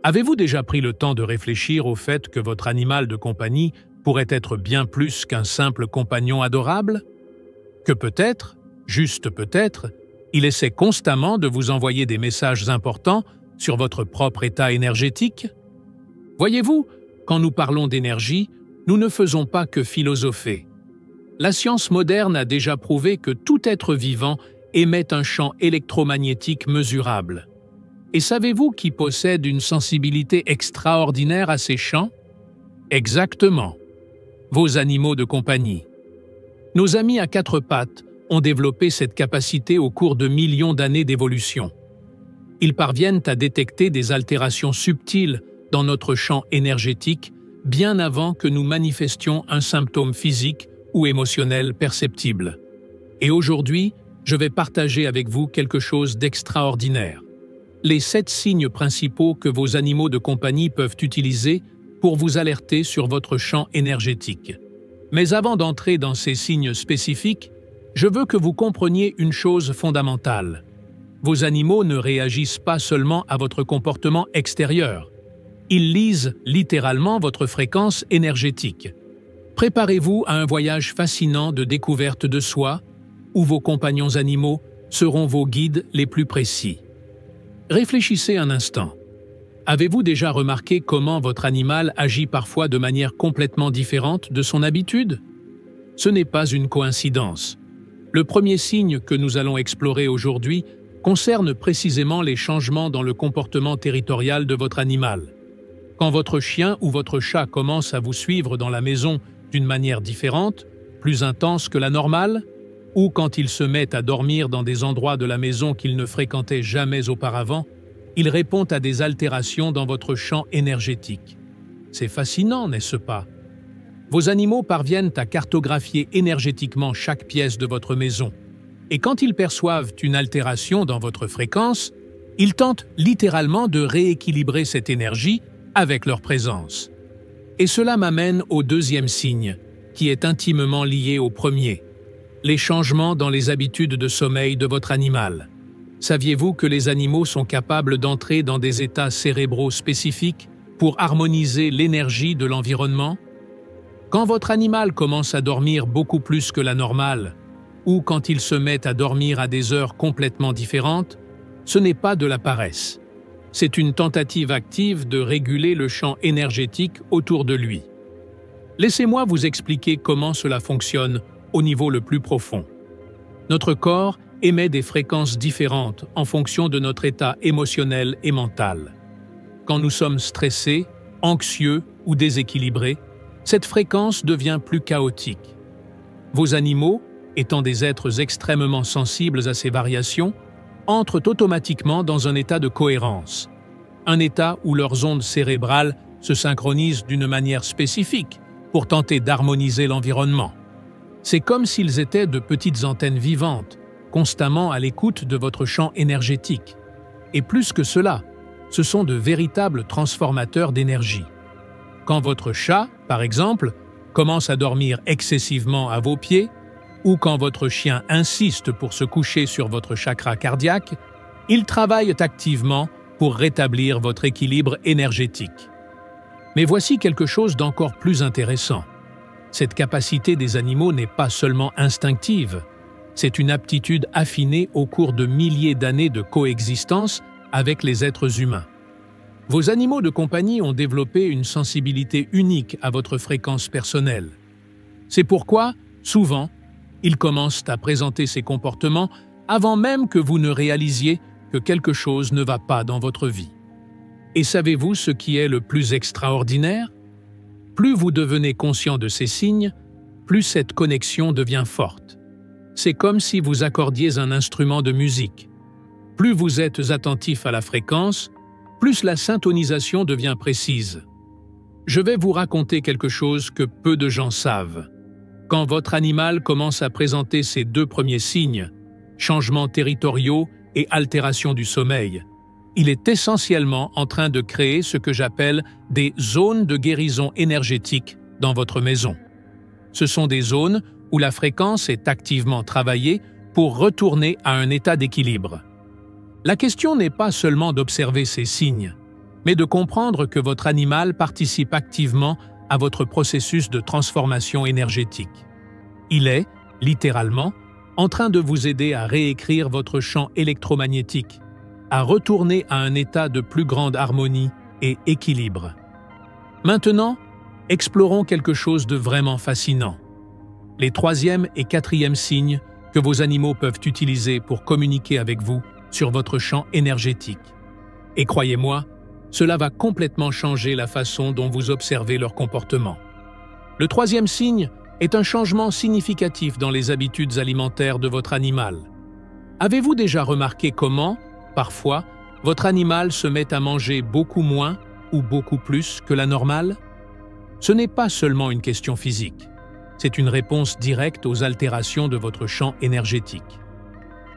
Avez-vous déjà pris le temps de réfléchir au fait que votre animal de compagnie pourrait être bien plus qu'un simple compagnon adorable? Que peut-être, juste peut-être, il essaie constamment de vous envoyer des messages importants sur votre propre état énergétique? Voyez-vous, quand nous parlons d'énergie, nous ne faisons pas que philosopher. La science moderne a déjà prouvé que tout être vivant émet un champ électromagnétique mesurable. Et savez-vous qui possède une sensibilité extraordinaire à ces champs? Exactement, vos animaux de compagnie. Nos amis à quatre pattes ont développé cette capacité au cours de millions d'années d'évolution. Ils parviennent à détecter des altérations subtiles dans notre champ énergétique bien avant que nous manifestions un symptôme physique ou émotionnel perceptible. Et aujourd'hui, je vais partager avec vous quelque chose d'extraordinaire. Les 7 signes principaux que vos animaux de compagnie peuvent utiliser pour vous alerter sur votre champ énergétique. Mais avant d'entrer dans ces signes spécifiques, je veux que vous compreniez une chose fondamentale. Vos animaux ne réagissent pas seulement à votre comportement extérieur. Ils lisent littéralement votre fréquence énergétique. Préparez-vous à un voyage fascinant de découverte de soi, où vos compagnons animaux seront vos guides les plus précis. Réfléchissez un instant. Avez-vous déjà remarqué comment votre animal agit parfois de manière complètement différente de son habitude? Ce n'est pas une coïncidence. Le premier signe que nous allons explorer aujourd'hui concerne précisément les changements dans le comportement territorial de votre animal. Quand votre chien ou votre chat commence à vous suivre dans la maison d'une manière différente, plus intense que la normale, ou quand il se met à dormir dans des endroits de la maison qu'il ne fréquentait jamais auparavant, il répond à des altérations dans votre champ énergétique. C'est fascinant, n'est-ce pas? Vos animaux parviennent à cartographier énergétiquement chaque pièce de votre maison. Et quand ils perçoivent une altération dans votre fréquence, ils tentent littéralement de rééquilibrer cette énergie avec leur présence. Et cela m'amène au deuxième signe, qui est intimement lié au premier: les changements dans les habitudes de sommeil de votre animal. Saviez-vous que les animaux sont capables d'entrer dans des états cérébraux spécifiques pour harmoniser l'énergie de l'environnement? Quand votre animal commence à dormir beaucoup plus que la normale, ou quand il se met à dormir à des heures complètement différentes, ce n'est pas de la paresse. C'est une tentative active de réguler le champ énergétique autour de lui. Laissez-moi vous expliquer comment cela fonctionne au niveau le plus profond. Notre corps émet des fréquences différentes en fonction de notre état émotionnel et mental. Quand nous sommes stressés, anxieux ou déséquilibrés, cette fréquence devient plus chaotique. Vos animaux, étant des êtres extrêmement sensibles à ces variations, entrent automatiquement dans un état de cohérence, un état où leurs ondes cérébrales se synchronisent d'une manière spécifique pour tenter d'harmoniser l'environnement. C'est comme s'ils étaient de petites antennes vivantes, constamment à l'écoute de votre champ énergétique. Et plus que cela, ce sont de véritables transformateurs d'énergie. Quand votre chat, par exemple, commence à dormir excessivement à vos pieds, ou quand votre chien insiste pour se coucher sur votre chakra cardiaque, ils travaillent activement pour rétablir votre équilibre énergétique. Mais voici quelque chose d'encore plus intéressant. Cette capacité des animaux n'est pas seulement instinctive, c'est une aptitude affinée au cours de milliers d'années de coexistence avec les êtres humains. Vos animaux de compagnie ont développé une sensibilité unique à votre fréquence personnelle. C'est pourquoi, souvent, ils commencent à présenter ces comportements avant même que vous ne réalisiez que quelque chose ne va pas dans votre vie. Et savez-vous ce qui est le plus extraordinaire? Plus vous devenez conscient de ces signes, plus cette connexion devient forte. C'est comme si vous accordiez un instrument de musique. Plus vous êtes attentif à la fréquence, plus la syntonisation devient précise. Je vais vous raconter quelque chose que peu de gens savent. Quand votre animal commence à présenter ces 2 premiers signes, changements territoriaux et altération du sommeil, il est essentiellement en train de créer ce que j'appelle des zones de guérison énergétique dans votre maison. Ce sont des zones où la fréquence est activement travaillée pour retourner à un état d'équilibre. La question n'est pas seulement d'observer ces signes, mais de comprendre que votre animal participe activement à votre processus de transformation énergétique. Il est, littéralement, en train de vous aider à réécrire votre champ électromagnétique, à retourner à un état de plus grande harmonie et équilibre. Maintenant, explorons quelque chose de vraiment fascinant. Les 3e et 4e signes que vos animaux peuvent utiliser pour communiquer avec vous sur votre champ énergétique. Et croyez-moi, cela va complètement changer la façon dont vous observez leur comportement. Le 3e signe est un changement significatif dans les habitudes alimentaires de votre animal. Avez-vous déjà remarqué comment, parfois, votre animal se met à manger beaucoup moins ou beaucoup plus que la normale? Ce n'est pas seulement une question physique, c'est une réponse directe aux altérations de votre champ énergétique.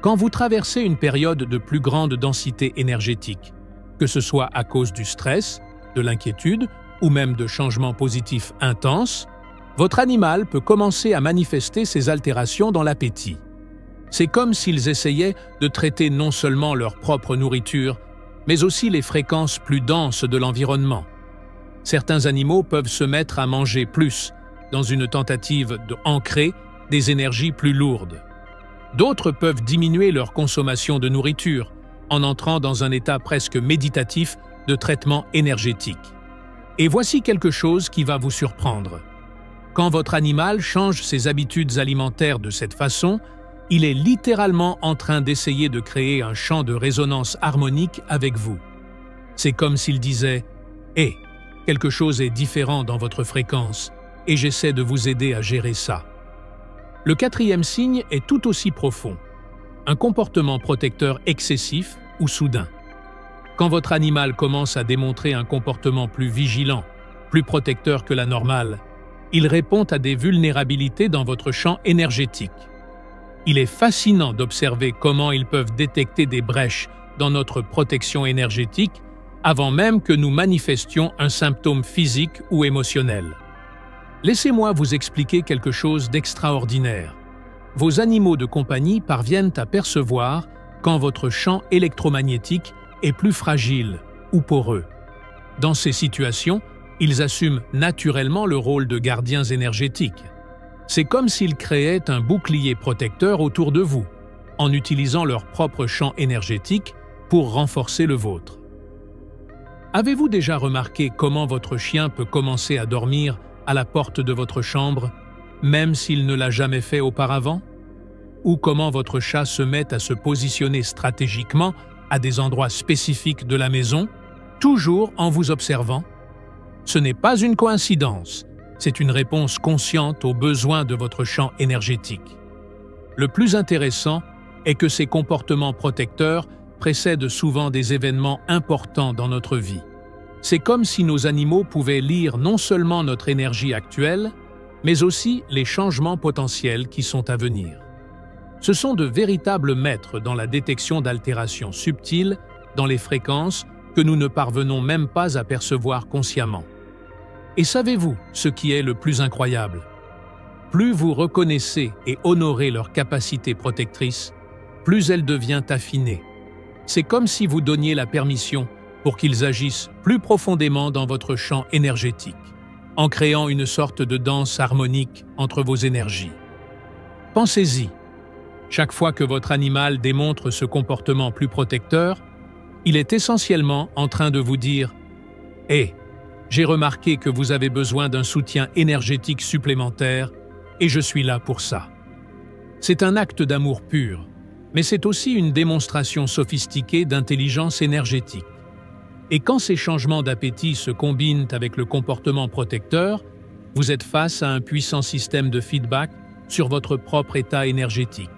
Quand vous traversez une période de plus grande densité énergétique, que ce soit à cause du stress, de l'inquiétude ou même de changements positifs intenses, votre animal peut commencer à manifester ces altérations dans l'appétit. C'est comme s'ils essayaient de traiter non seulement leur propre nourriture, mais aussi les fréquences plus denses de l'environnement. Certains animaux peuvent se mettre à manger plus, dans une tentative d'ancrer des énergies plus lourdes. D'autres peuvent diminuer leur consommation de nourriture, en entrant dans un état presque méditatif de traitement énergétique. Et voici quelque chose qui va vous surprendre. Quand votre animal change ses habitudes alimentaires de cette façon, il est littéralement en train d'essayer de créer un champ de résonance harmonique avec vous. C'est comme s'il disait « Hé, quelque chose est différent dans votre fréquence, et j'essaie de vous aider à gérer ça. » Le 4e signe est tout aussi profond. Un comportement protecteur excessif ou soudain. Quand votre animal commence à démontrer un comportement plus vigilant, plus protecteur que la normale, il répond à des vulnérabilités dans votre champ énergétique. Il est fascinant d'observer comment ils peuvent détecter des brèches dans notre protection énergétique avant même que nous manifestions un symptôme physique ou émotionnel. Laissez-moi vous expliquer quelque chose d'extraordinaire. Vos animaux de compagnie parviennent à percevoir quand votre champ électromagnétique est plus fragile ou poreux. Dans ces situations, ils assument naturellement le rôle de gardiens énergétiques. C'est comme s'ils créaient un bouclier protecteur autour de vous, en utilisant leur propre champ énergétique pour renforcer le vôtre. Avez-vous déjà remarqué comment votre chien peut commencer à dormir à la porte de votre chambre, même s'il ne l'a jamais fait auparavant? Ou comment votre chat se met à se positionner stratégiquement à des endroits spécifiques de la maison, toujours en vous observant? Ce n'est pas une coïncidence, c'est une réponse consciente aux besoins de votre champ énergétique. Le plus intéressant est que ces comportements protecteurs précèdent souvent des événements importants dans notre vie. C'est comme si nos animaux pouvaient lire non seulement notre énergie actuelle, mais aussi les changements potentiels qui sont à venir. Ce sont de véritables maîtres dans la détection d'altérations subtiles dans les fréquences que nous ne parvenons même pas à percevoir consciemment. Et savez-vous ce qui est le plus incroyable? Plus vous reconnaissez et honorez leur capacité protectrice, plus elle devient affinée. C'est comme si vous donniez la permission pour qu'ils agissent plus profondément dans votre champ énergétique, en créant une sorte de danse harmonique entre vos énergies. Pensez-y. Chaque fois que votre animal démontre ce comportement plus protecteur, il est essentiellement en train de vous dire « Hé, j'ai remarqué que vous avez besoin d'un soutien énergétique supplémentaire et je suis là pour ça. » C'est un acte d'amour pur, mais c'est aussi une démonstration sophistiquée d'intelligence énergétique. Et quand ces changements d'appétit se combinent avec le comportement protecteur, vous êtes face à un puissant système de feedback sur votre propre état énergétique.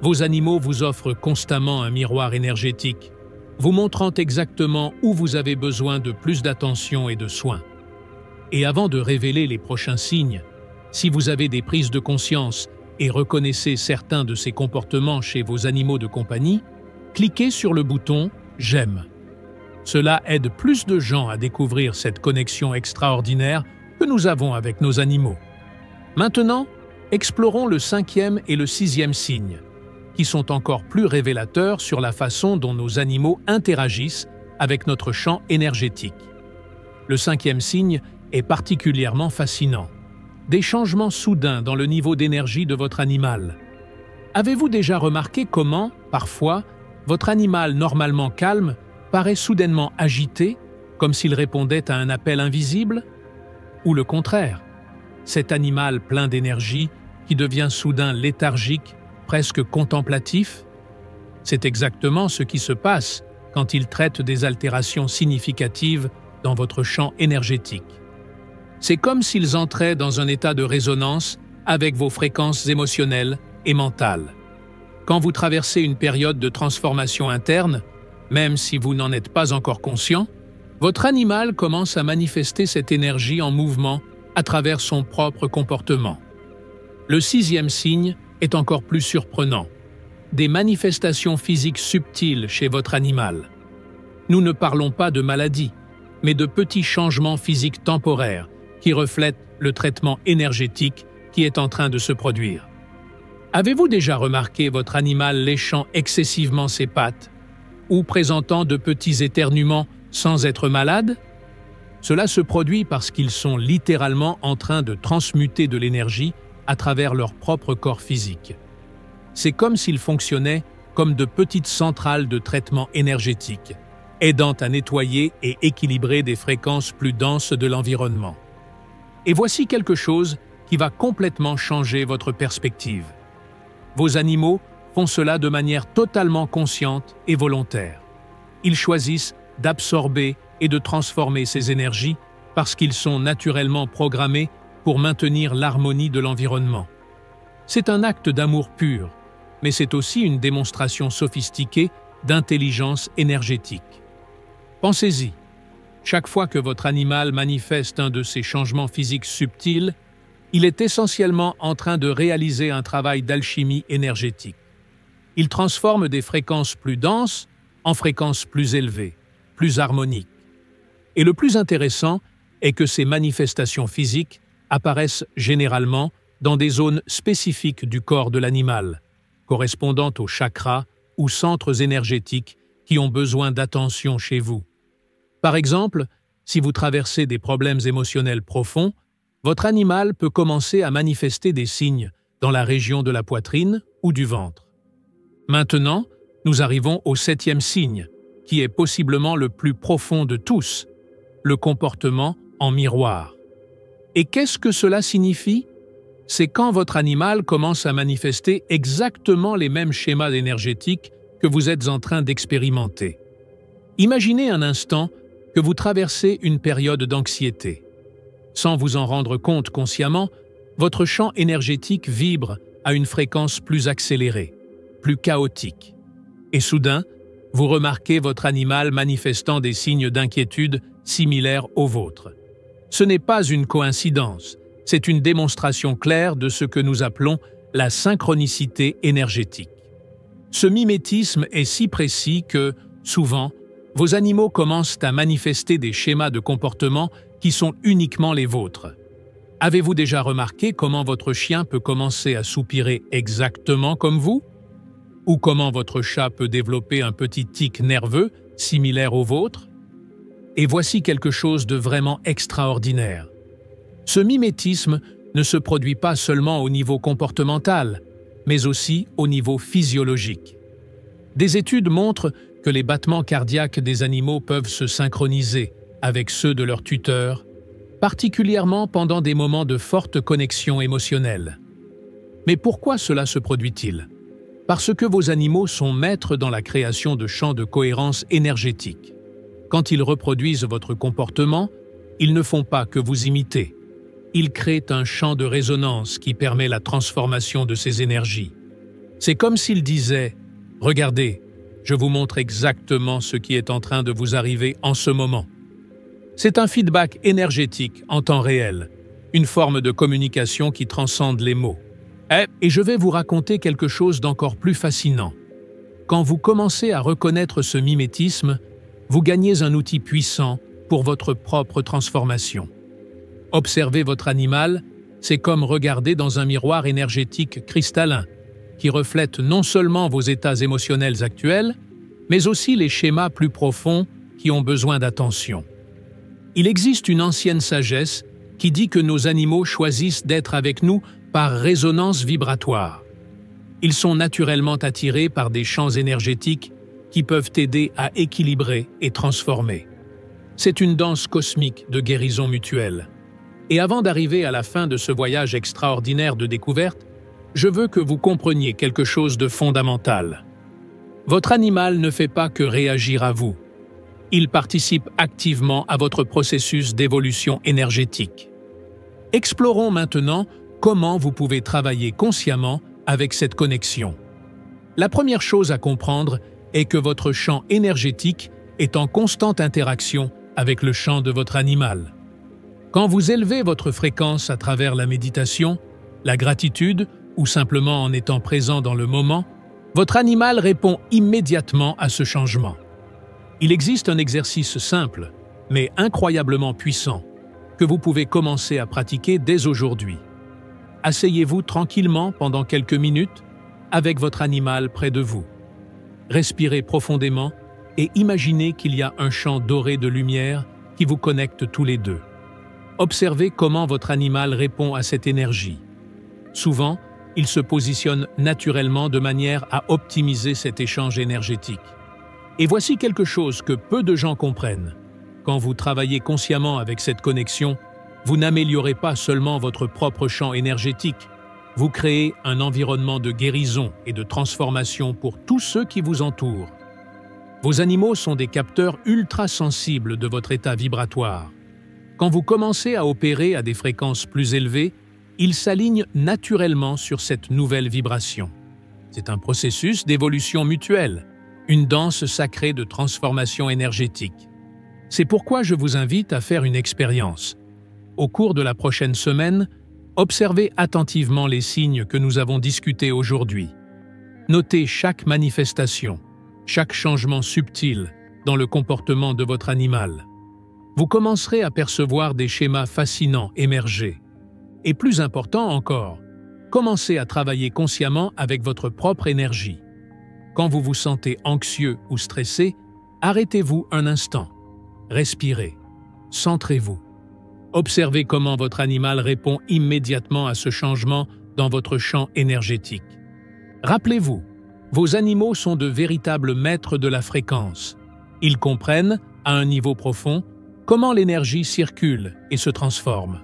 Vos animaux vous offrent constamment un miroir énergétique, vous montrant exactement où vous avez besoin de plus d'attention et de soins. Et avant de révéler les prochains signes, si vous avez des prises de conscience et reconnaissez certains de ces comportements chez vos animaux de compagnie, cliquez sur le bouton « J'aime ». Cela aide plus de gens à découvrir cette connexion extraordinaire que nous avons avec nos animaux. Maintenant, explorons le 5e et le 6e signe, qui sont encore plus révélateurs sur la façon dont nos animaux interagissent avec notre champ énergétique. Le cinquième signe est particulièrement fascinant. Des changements soudains dans le niveau d'énergie de votre animal. Avez-vous déjà remarqué comment, parfois, votre animal normalement calme paraît soudainement agité, comme s'il répondait à un appel invisible? Ou le contraire, cet animal plein d'énergie qui devient soudain léthargique, presque contemplatif? C'est exactement ce qui se passe quand il traite des altérations significatives dans votre champ énergétique. C'est comme s'ils entraient dans un état de résonance avec vos fréquences émotionnelles et mentales. Quand vous traversez une période de transformation interne, même si vous n'en êtes pas encore conscient, votre animal commence à manifester cette énergie en mouvement à travers son propre comportement. Le sixième signe est encore plus surprenant. Des manifestations physiques subtiles chez votre animal. Nous ne parlons pas de maladie, mais de petits changements physiques temporaires qui reflètent le traitement énergétique qui est en train de se produire. Avez-vous déjà remarqué votre animal léchant excessivement ses pattes ou présentant de petits éternuements sans être malade? Cela se produit parce qu'ils sont littéralement en train de transmuter de l'énergie à travers leur propre corps physique. C'est comme s'ils fonctionnaient comme de petites centrales de traitement énergétique, aidant à nettoyer et équilibrer des fréquences plus denses de l'environnement. Et voici quelque chose qui va complètement changer votre perspective. Vos animaux font cela de manière totalement consciente et volontaire. Ils choisissent d'absorber et de transformer ces énergies parce qu'ils sont naturellement programmés pour maintenir l'harmonie de l'environnement. C'est un acte d'amour pur, mais c'est aussi une démonstration sophistiquée d'intelligence énergétique. Pensez-y, chaque fois que votre animal manifeste un de ces changements physiques subtils, il est essentiellement en train de réaliser un travail d'alchimie énergétique. Il transforme des fréquences plus denses en fréquences plus élevées, plus harmoniques. Et le plus intéressant est que ces manifestations physiques apparaissent généralement dans des zones spécifiques du corps de l'animal, correspondant aux chakras ou centres énergétiques qui ont besoin d'attention chez vous. Par exemple, si vous traversez des problèmes émotionnels profonds, votre animal peut commencer à manifester des signes dans la région de la poitrine ou du ventre. Maintenant, nous arrivons au septième signe, qui est possiblement le plus profond de tous, le comportement en miroir. Et qu'est-ce que cela signifie? C'est quand votre animal commence à manifester exactement les mêmes schémas énergétiques que vous êtes en train d'expérimenter. Imaginez un instant que vous traversez une période d'anxiété. Sans vous en rendre compte consciemment, votre champ énergétique vibre à une fréquence plus accélérée, plus chaotique. Et soudain, vous remarquez votre animal manifestant des signes d'inquiétude similaires aux vôtres. Ce n'est pas une coïncidence, c'est une démonstration claire de ce que nous appelons la synchronicité énergétique. Ce mimétisme est si précis que, souvent, vos animaux commencent à manifester des schémas de comportement qui sont uniquement les vôtres. Avez-vous déjà remarqué comment votre chien peut commencer à soupirer exactement comme vous? Ou comment votre chat peut développer un petit tic nerveux similaire au vôtre? Et voici quelque chose de vraiment extraordinaire. Ce mimétisme ne se produit pas seulement au niveau comportemental, mais aussi au niveau physiologique. Des études montrent que les battements cardiaques des animaux peuvent se synchroniser avec ceux de leurs tuteurs, particulièrement pendant des moments de forte connexion émotionnelle. Mais pourquoi cela se produit-il? Parce que vos animaux sont maîtres dans la création de champs de cohérence énergétique. Quand ils reproduisent votre comportement, ils ne font pas que vous imiter. Ils créent un champ de résonance qui permet la transformation de ces énergies. C'est comme s'ils disaient « Regardez, je vous montre exactement ce qui est en train de vous arriver en ce moment. » C'est un feedback énergétique en temps réel, une forme de communication qui transcende les mots. Et je vais vous raconter quelque chose d'encore plus fascinant. Quand vous commencez à reconnaître ce mimétisme, vous gagnez un outil puissant pour votre propre transformation. Observer votre animal, c'est comme regarder dans un miroir énergétique cristallin, qui reflète non seulement vos états émotionnels actuels, mais aussi les schémas plus profonds qui ont besoin d'attention. Il existe une ancienne sagesse qui dit que nos animaux choisissent d'être avec nous par résonance vibratoire. Ils sont naturellement attirés par des champs énergétiques qui peuvent aider à équilibrer et transformer. C'est une danse cosmique de guérison mutuelle. Et avant d'arriver à la fin de ce voyage extraordinaire de découverte, je veux que vous compreniez quelque chose de fondamental. Votre animal ne fait pas que réagir à vous. Il participe activement à votre processus d'évolution énergétique. Explorons maintenant comment vous pouvez travailler consciemment avec cette connexion. La première chose à comprendre est que votre champ énergétique est en constante interaction avec le champ de votre animal. Quand vous élevez votre fréquence à travers la méditation, la gratitude ou simplement en étant présent dans le moment, votre animal répond immédiatement à ce changement. Il existe un exercice simple, mais incroyablement puissant, que vous pouvez commencer à pratiquer dès aujourd'hui. Asseyez-vous tranquillement pendant quelques minutes avec votre animal près de vous. Respirez profondément et imaginez qu'il y a un champ doré de lumière qui vous connecte tous les deux. Observez comment votre animal répond à cette énergie. Souvent, il se positionne naturellement de manière à optimiser cet échange énergétique. Et voici quelque chose que peu de gens comprennent. Quand vous travaillez consciemment avec cette connexion, vous n'améliorez pas seulement votre propre champ énergétique, vous créez un environnement de guérison et de transformation pour tous ceux qui vous entourent. Vos animaux sont des capteurs ultra sensibles de votre état vibratoire. Quand vous commencez à opérer à des fréquences plus élevées, ils s'alignent naturellement sur cette nouvelle vibration. C'est un processus d'évolution mutuelle, une danse sacrée de transformation énergétique. C'est pourquoi je vous invite à faire une expérience. Au cours de la prochaine semaine, observez attentivement les signes que nous avons discutés aujourd'hui. Notez chaque manifestation, chaque changement subtil dans le comportement de votre animal. Vous commencerez à percevoir des schémas fascinants émerger. Et plus important encore, commencez à travailler consciemment avec votre propre énergie. Quand vous vous sentez anxieux ou stressé, arrêtez-vous un instant. Respirez. Centrez-vous. Observez comment votre animal répond immédiatement à ce changement dans votre champ énergétique. Rappelez-vous, vos animaux sont de véritables maîtres de la fréquence. Ils comprennent, à un niveau profond, comment l'énergie circule et se transforme.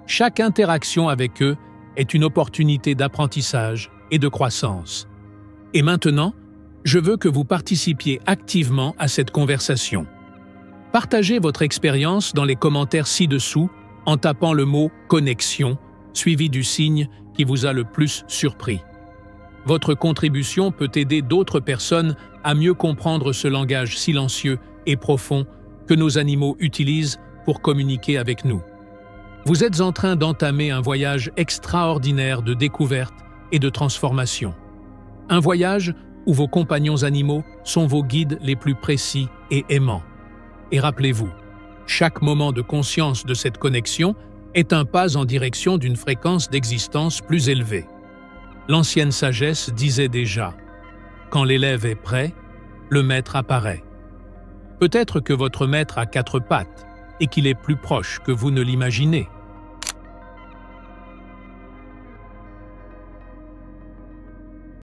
Chaque interaction avec eux est une opportunité d'apprentissage et de croissance. Et maintenant, je veux que vous participiez activement à cette conversation. Partagez votre expérience dans les commentaires ci-dessous en tapant le mot « connexion » suivi du signe qui vous a le plus surpris. Votre contribution peut aider d'autres personnes à mieux comprendre ce langage silencieux et profond que nos animaux utilisent pour communiquer avec nous. Vous êtes en train d'entamer un voyage extraordinaire de découverte et de transformation. Un voyage où vos compagnons animaux sont vos guides les plus précis et aimants. Et rappelez-vous, chaque moment de conscience de cette connexion est un pas en direction d'une fréquence d'existence plus élevée. L'ancienne sagesse disait déjà « Quand l'élève est prêt, le maître apparaît ». Peut-être que votre maître a 4 pattes et qu'il est plus proche que vous ne l'imaginez.